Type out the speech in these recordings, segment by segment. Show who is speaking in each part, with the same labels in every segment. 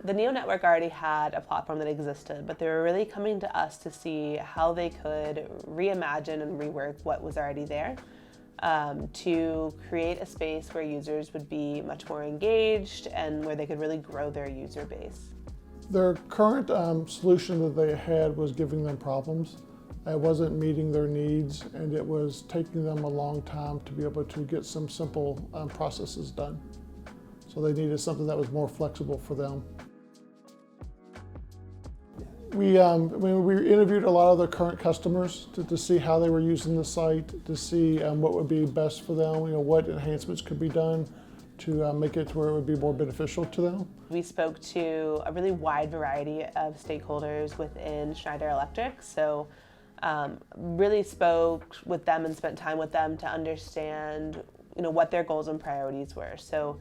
Speaker 1: The NEO network already had a platform that existed, but they were really coming to us to see how they could reimagine and rework what was already there to create a space where users would be much more engaged and where they could really grow their user base.
Speaker 2: Their current solution that they had was giving them problems. It wasn't meeting their needs, and it was taking them a long time to be able to get some simple processes done. So they needed something that was more flexible for them. We interviewed a lot of their current customers to see how they were using the site, to see what would be best for them, what enhancements could be done to make it to where it would be more beneficial to them.
Speaker 1: We spoke to a really wide variety of stakeholders within Schneider Electric, so really spoke with them and spent time with them to understand what their goals and priorities were. So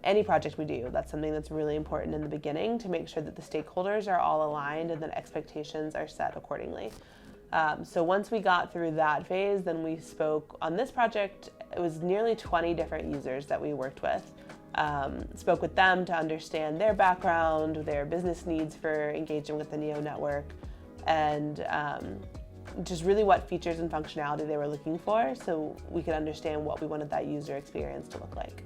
Speaker 1: any project we do, that's something that's really important in the beginning, to make sure that the stakeholders are all aligned and that expectations are set accordingly. So once we got through that phase, then we spoke on this project. It was nearly 20 different users that we worked with. Spoke with them to understand their background, their business needs for engaging with the NEO network, and just really what features and functionality they were looking for, so we could understand what we wanted that user experience to look like.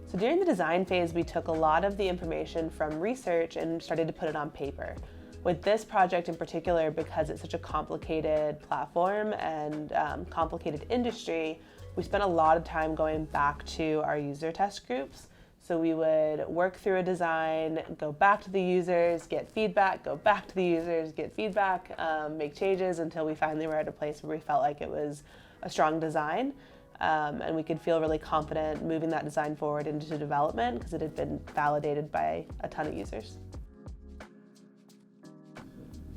Speaker 1: So during the design phase, we took a lot of the information from research and started to put it on paper. With this project in particular, because it's such a complicated platform and complicated industry, we spent a lot of time going back to our user test groups. So we would work through a design, go back to the users, get feedback, go back to the users, get feedback, make changes until we finally were at a place where we felt like it was a strong design. And we could feel really confident moving that design forward into development because it had been validated by a ton of users.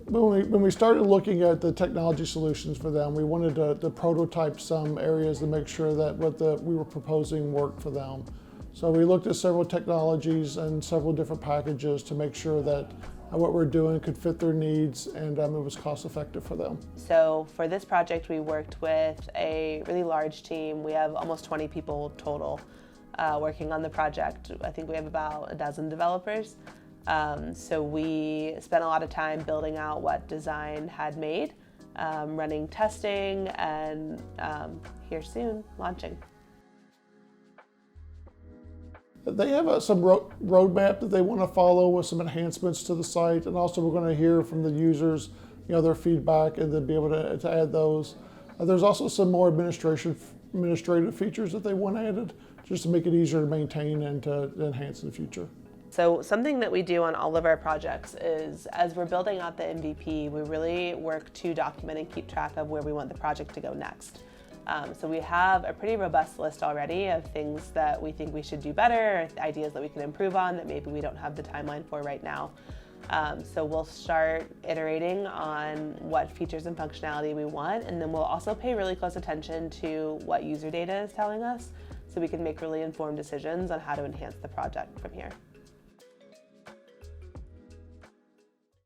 Speaker 2: When we started looking at the technology solutions for them, we wanted to prototype some areas to make sure that what we were proposing worked for them. So we looked at several technologies and several different packages to make sure that what we're doing could fit their needs and it was cost effective for them.
Speaker 1: So for this project, we worked with a really large team. We have almost 20 people total working on the project. I think we have about a dozen developers. So we spent a lot of time building out what design had made, running testing, and here soon, launching.
Speaker 2: They have some roadmap that they want to follow with some enhancements to the site, and also we're going to hear from the users, their feedback, and then be able to add those. There's also some more administrative features that they want added, just to make it easier to maintain and to enhance in the future.
Speaker 1: So something that we do on all of our projects is, as we're building out the MVP, we really work to document and keep track of where we want the project to go next. So we have a pretty robust list already of things that we think we should do better, ideas that we can improve on that maybe we don't have the timeline for right now. So we'll start iterating on what features and functionality we want, and then we'll also pay really close attention to what user data is telling us so we can make really informed decisions on how to enhance the project from here.